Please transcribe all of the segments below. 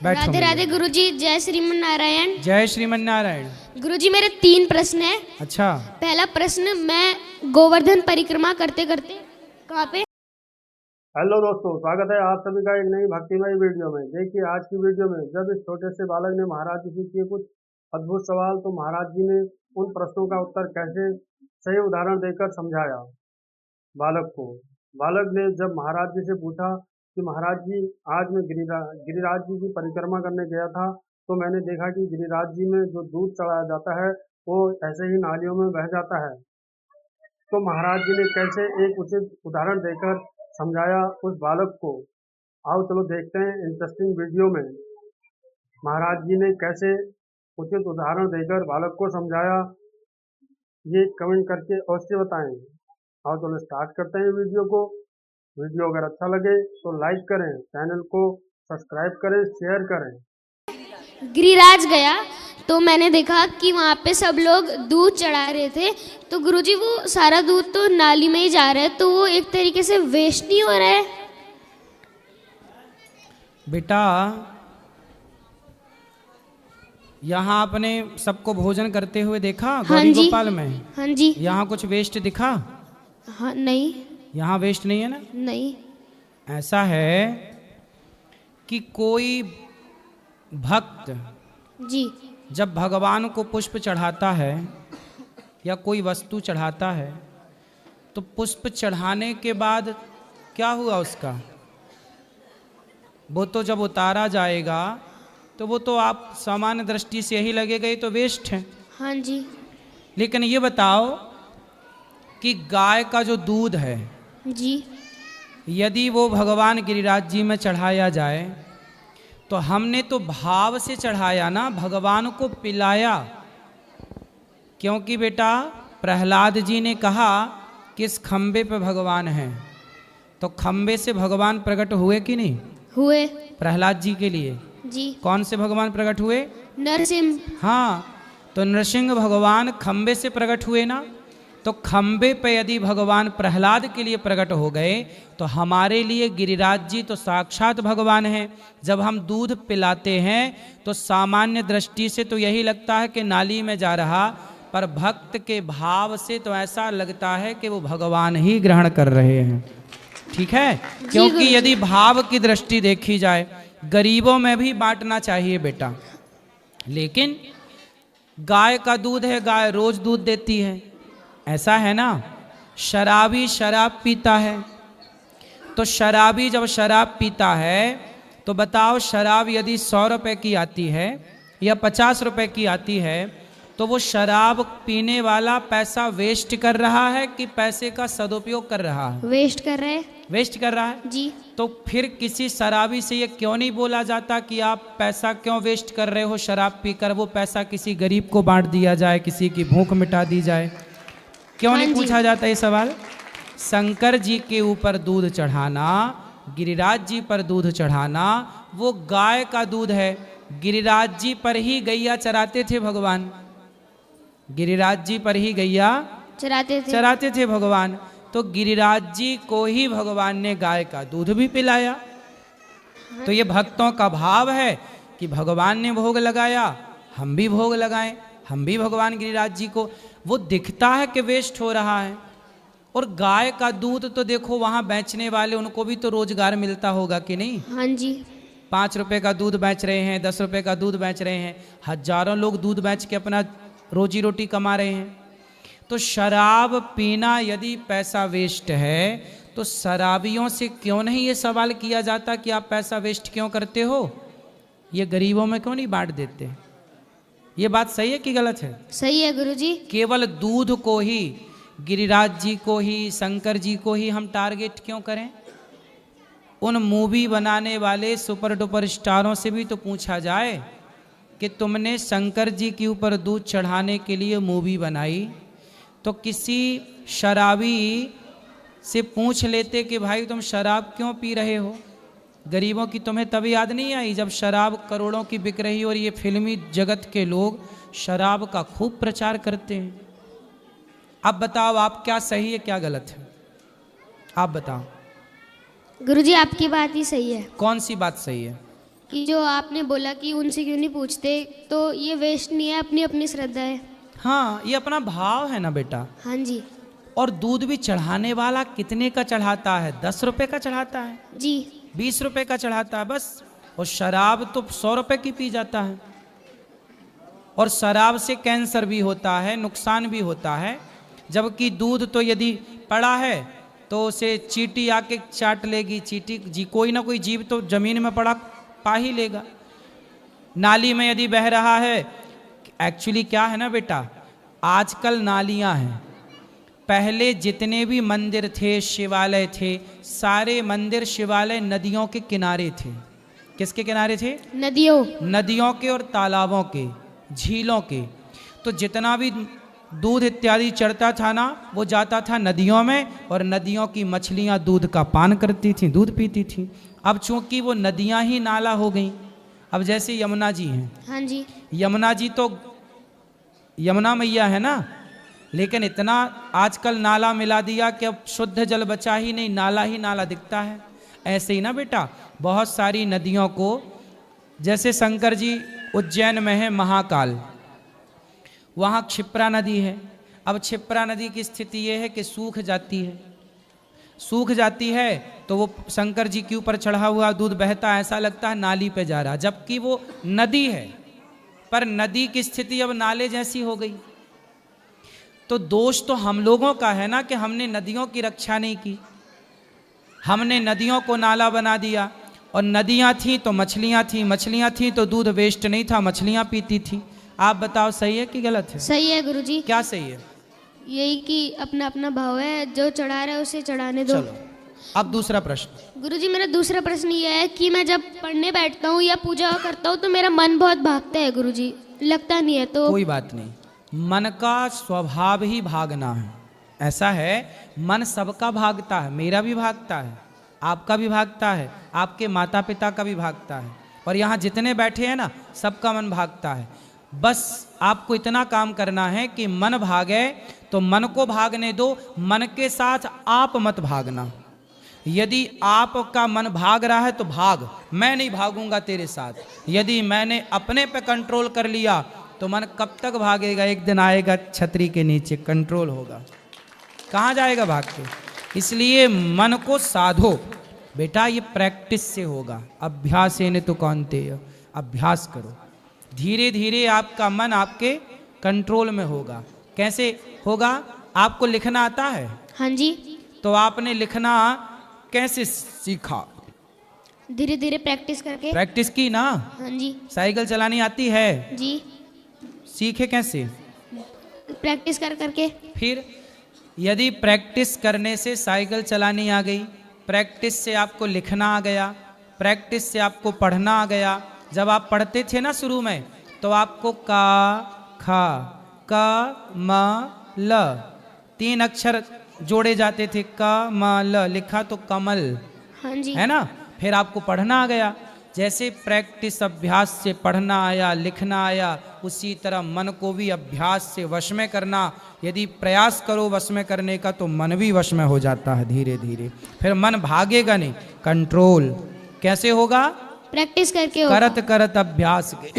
बैठो राधे राधे गुरुजी, जय श्रीमन नारायण। जय श्रीमन नारायण। गुरुजी मेरे 3 प्रश्न हैं। अच्छा, पहला प्रश्न, मैं गोवर्धन परिक्रमा करते करते कहाँ पे। हेलो दोस्तों, स्वागत है आप सभी का एक नई भक्तिमय वीडियो में। देखिए आज की वीडियो में जब इस छोटे से बालक ने महाराज जी से किए कुछ अद्भुत सवाल, तो महाराज जी ने उन प्रश्नों का उत्तर कैसे सही उदाहरण देकर समझाया बालक को। बालक ने जब महाराज जी से पूछा कि महाराज जी, आज मैं गिरिराज जी की परिक्रमा करने गया था, तो मैंने देखा कि गिरिराज जी में जो दूध चढ़ाया जाता है वो ऐसे ही नालियों में बह जाता है। तो महाराज जी ने कैसे एक उचित उदाहरण देकर समझाया उस बालक को। आओ चलो देखते हैं इंटरेस्टिंग वीडियो में महाराज जी ने कैसे उचित उदाहरण देकर बालक को समझाया। ये कमेंट करके अवश्य बताएं। आओ चलो स्टार्ट करते हैं वीडियो को। वीडियो अगर अच्छा लगे तो लाइक करें, चैनल को सब्सक्राइब करें, शेयर करें। गिरिराज गया तो मैंने देखा कि वहाँ पे सब लोग दूध चढ़ा रहे थे। तो गुरुजी वो सारा दूध तो नाली में ही जा रहा है, तो वो एक तरीके से वेस्ट नहीं हो रहा है। बेटा यहाँ आपने सबको भोजन करते हुए देखा हाँ गौरी जी। गोपाल में? हाँ जी। यहाँ कुछ वेस्ट दिखा? हाँ नहीं। यहाँ वेस्ट नहीं है ना? नहीं। ऐसा है कि कोई भक्त जी। जब भगवान को पुष्प चढ़ाता है या कोई वस्तु चढ़ाता है, तो पुष्प चढ़ाने के बाद क्या हुआ उसका? वो तो जब उतारा जाएगा तो वो तो आप सामान्य दृष्टि से यही लगेगा ये तो वेस्ट है। हाँ जी। लेकिन ये बताओ कि गाय का जो दूध है, जी। यदि वो भगवान गिरिराज जी में चढ़ाया जाए तो हमने तो भाव से चढ़ाया ना, भगवान को पिलाया। क्योंकि बेटा प्रहलाद जी ने कहा कि इस खंबे पे भगवान हैं, तो खंबे से भगवान प्रकट हुए कि नहीं हुए? प्रहलाद जी के लिए जी। कौन से भगवान प्रकट हुए? नरसिंह। हाँ, तो नरसिंह भगवान खंबे से प्रकट हुए ना। तो खंबे पे यदि भगवान प्रहलाद के लिए प्रकट हो गए तो हमारे लिए गिरिराज जी तो साक्षात भगवान हैं। जब हम दूध पिलाते हैं तो सामान्य दृष्टि से तो यही लगता है कि नाली में जा रहा, पर भक्त के भाव से तो ऐसा लगता है कि वो भगवान ही ग्रहण कर रहे हैं। ठीक है? क्योंकि यदि भाव की दृष्टि देखी जाए, गरीबों में भी बांटना चाहिए बेटा। लेकिन गाय का दूध है, गाय रोज दूध देती है, ऐसा है ना। शराबी शराब पीता है, तो शराबी जब शराब पीता है तो बताओ, शराब यदि 100 रुपए की आती है या 50 रुपए की आती है, तो वो शराब पीने वाला पैसा वेस्ट कर रहा है कि पैसे का सदुपयोग कर रहा है? वेस्ट कर रहे हैं। वेस्ट कर रहा है जी। तो फिर किसी शराबी से ये क्यों नहीं बोला जाता कि आप पैसा क्यों वेस्ट कर रहे हो शराब पीकर? वो पैसा किसी गरीब को बांट दिया जाए, किसी की भूख मिटा दी जाए। क्यों नहीं पूछा जाता ये सवाल? शंकर जी के ऊपर दूध चढ़ाना, गिरिराज जी पर दूध चढ़ाना, वो गाय का दूध है। गिरिराज जी पर ही गैया चराते थे भगवान, गिरिराज जी पर ही गैया चराते थे भगवान। तो गिरिराज जी को ही भगवान ने गाय का दूध भी पिलाया। तो ये भक्तों का भाव है कि भगवान ने भोग लगाया, हम भी भोग लगाएं, हम भी भगवान गिरिराज जी को। वो दिखता है कि वेस्ट हो रहा है। और गाय का दूध तो देखो वहाँ बेचने वाले, उनको भी तो रोजगार मिलता होगा कि नहीं? हाँ जी। 5 रुपए का दूध बेच रहे हैं, 10 रुपए का दूध बेच रहे हैं, हजारों लोग दूध बेच के अपना रोजी रोटी कमा रहे हैं। तो शराब पीना यदि पैसा वेस्ट है, तो शराबियों से क्यों नहीं ये सवाल किया जाता कि आप पैसा वेस्ट क्यों करते हो? ये गरीबों में क्यों नहीं बांट देते? ये बात सही है कि गलत है? सही है गुरुजी। केवल दूध को ही, गिरिराज जी को ही, शंकर जी को ही हम टारगेट क्यों करें? उन मूवी बनाने वाले सुपर डुपर स्टारों से भी तो पूछा जाए कि तुमने शंकर जी के ऊपर दूध चढ़ाने के लिए मूवी बनाई, तो किसी शराबी से पूछ लेते कि भाई तुम शराब क्यों पी रहे हो? गरीबों की तुम्हें तभी याद नहीं आई जब शराब करोड़ों की बिक रही और ये फिल्मी जगत के लोग शराब का खूब प्रचार करते हैं। अब बताओ आप क्या सही है क्या गलत है? आप बताओ। गुरुजी आपकी बात ही सही है। कौन सी बात सही है? कि जो आपने बोला कि उनसे क्यों नहीं पूछते, तो ये वेस्ट नहीं है, अपनी अपनी श्रद्धा है। हाँ, ये अपना भाव है ना बेटा। हाँ जी। और दूध भी चढ़ाने वाला कितने का चढ़ाता है? 10 रुपए का चढ़ाता है, जी 20 रुपए का चढ़ाता है बस। और शराब तो 100 रुपए की पी जाता है। और शराब से कैंसर भी होता है, नुकसान भी होता है। जबकि दूध तो यदि पड़ा है तो उसे चींटी आके चाट लेगी। चींटी जी, कोई ना कोई जीव तो जमीन में पड़ा पा ही लेगा। नाली में यदि बह रहा है, एक्चुअली क्या है ना बेटा, आजकल नालियां हैं। पहले जितने भी मंदिर थे, शिवालय थे, सारे मंदिर शिवालय नदियों के किनारे थे। किसके किनारे थे? नदियों के और तालाबों के, झीलों के। तो जितना भी दूध इत्यादि चढ़ता था ना, वो जाता था नदियों में, और नदियों की मछलियां दूध का पान करती थीं, दूध पीती थीं। अब चूंकि वो नदियां ही नाला हो गई, अब जैसे यमुना जी हैं। हाँ जी। यमुना जी तो यमुना मैया है ना, लेकिन इतना आजकल नाला मिला दिया कि अब शुद्ध जल बचा ही नहीं, नाला ही नाला दिखता है। ऐसे ही ना बेटा, बहुत सारी नदियों को, जैसे शंकर जी उज्जैन में है महाकाल, वहाँ क्षिप्रा नदी है। अब क्षिप्रा नदी की स्थिति ये है कि सूख जाती है। सूख जाती है तो वो शंकर जी के ऊपर चढ़ा हुआ दूध बहता है, ऐसा लगता है नाली पे जा रहा, जबकि वो नदी है। पर नदी की स्थिति अब नाले जैसी हो गई। तो दोष तो हम लोगों का है ना कि हमने नदियों की रक्षा नहीं की। हमने नदियों को नाला बना दिया, और नदियां थी तो मछलियां थी, मछलियां थी तो दूध वेस्ट नहीं था, मछलियां पीती थी। आप बताओ सही है कि गलत है? सही है गुरुजी। क्या सही है? यही कि अपना अपना भाव है, जो चढ़ा रहा है उसे चढ़ाने दो। चलो अब दूसरा प्रश्न। गुरुजी मेरा दूसरा प्रश्न ये है कि मैं जब पढ़ने बैठता हूँ या पूजा करता हूँ तो मेरा मन बहुत भागता है गुरुजी, लगता नहीं है। तो कोई बात नहीं, मन का स्वभाव ही भागना है। ऐसा है, मन सबका भागता है, मेरा भी भागता है, आपका भी भागता है, आपके माता पिता का भी भागता है, और यहाँ जितने बैठे हैं ना, सबका मन भागता है। बस आपको इतना काम करना है कि मन भागे तो मन को भागने दो, मन के साथ आप मत भागना। यदि आपका मन भाग रहा है तो भाग, मैं नहीं भागूंगा तेरे साथ। यदि मैंने अपने पे कंट्रोल कर लिया तो मन कब तक भागेगा? एक दिन आएगा छतरी के नीचे, कंट्रोल होगा, कहाँ जाएगा भाग के? इसलिए मन को साधो बेटा, ये प्रैक्टिस से होगा। अभ्यासेन तु कौन्तेय, अभ्यास करो, धीरे धीरे आपका मन आपके कंट्रोल में होगा। कैसे होगा? आपको लिखना आता है? हाँ जी। तो आपने लिखना कैसे सीखा? धीरे धीरे प्रैक्टिस करके। प्रैक्टिस की ना? हाँ जी। साइकिल चलानी आती है? जी। सीखे कैसे? प्रैक्टिस कर करके। फिर यदि प्रैक्टिस करने से साइकिल चलानी आ गई, प्रैक्टिस से आपको लिखना आ गया, प्रैक्टिस से आपको पढ़ना आ गया। जब आप पढ़ते थे ना शुरू में, तो आपको का, खा, क, म, ल 3 अक्षर जोड़े जाते थे। क, म, ल लिखा तो कमल, हाँ जी। है ना? फिर आपको पढ़ना आ गया। जैसे प्रैक्टिस, अभ्यास से पढ़ना आया, लिखना आया, उसी तरह मन को भी अभ्यास से वश में करना। यदि प्रयास करो वश में करने का तो मन भी वश में हो जाता है धीरे धीरे। फिर मन भागेगा नहीं, कंट्रोल कैसे होगा? प्रैक्टिस करके होगा। करत करत अभ्यास के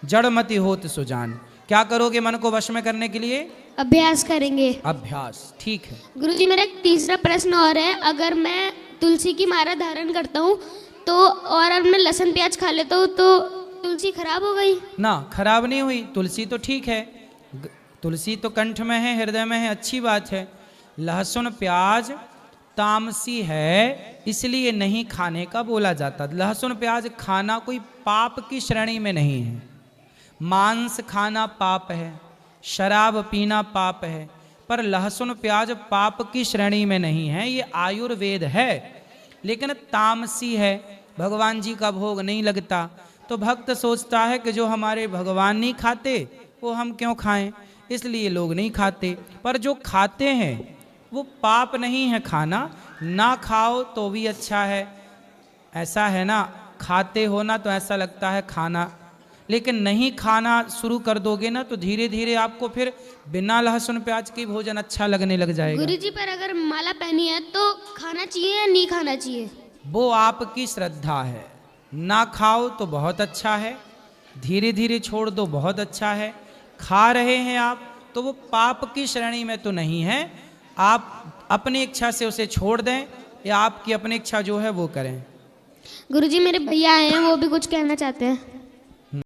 जड़मति होत सुजान। क्या करोगे मन को वश में करने के लिए? अभ्यास करेंगे। अभ्यास, ठीक है। गुरुजी मेरा एक तीसरा प्रश्न और है, अगर मैं तुलसी की माला धारण करता हूँ तो, और अब मैं लहसुन प्याज खा लेता हूँ तो तुलसी खराब हो गई? ना, खराब नहीं हुई, तुलसी तो ठीक है। तुलसी तो कंठ में है, हृदय में है, अच्छी बात है। लहसुन प्याज तामसी है, इसलिए नहीं खाने का बोला जाता। लहसुन प्याज खाना कोई पाप की श्रेणी में नहीं है। मांस खाना पाप है, शराब पीना पाप है, पर लहसुन प्याज पाप की श्रेणी में नहीं है। ये आयुर्वेद है, लेकिन तामसी है, भगवान जी का भोग नहीं लगता। तो भक्त सोचता है कि जो हमारे भगवान नहीं खाते वो हम क्यों खाएं, इसलिए लोग नहीं खाते। पर जो खाते हैं वो पाप नहीं है खाना, ना खाओ तो भी अच्छा है। ऐसा है ना, खाते हो ना तो ऐसा लगता है खाना, लेकिन नहीं खाना शुरू कर दोगे ना तो धीरे धीरे आपको फिर बिना लहसुन प्याज की भोजन अच्छा लगने लग जाएगा। गुरुजी पर अगर माला पहनी है तो खाना चाहिए या नहीं खाना चाहिए? वो आपकी श्रद्धा है। ना खाओ तो बहुत अच्छा है, धीरे धीरे छोड़ दो बहुत अच्छा है, खा रहे हैं आप तो वो पाप की श्रेणी में तो नहीं है, आप अपनी इच्छा से उसे छोड़ दें या आपकी अपनी इच्छा जो है वो करें। गुरुजी मेरे भैया हैं, वो भी कुछ कहना चाहते हैं।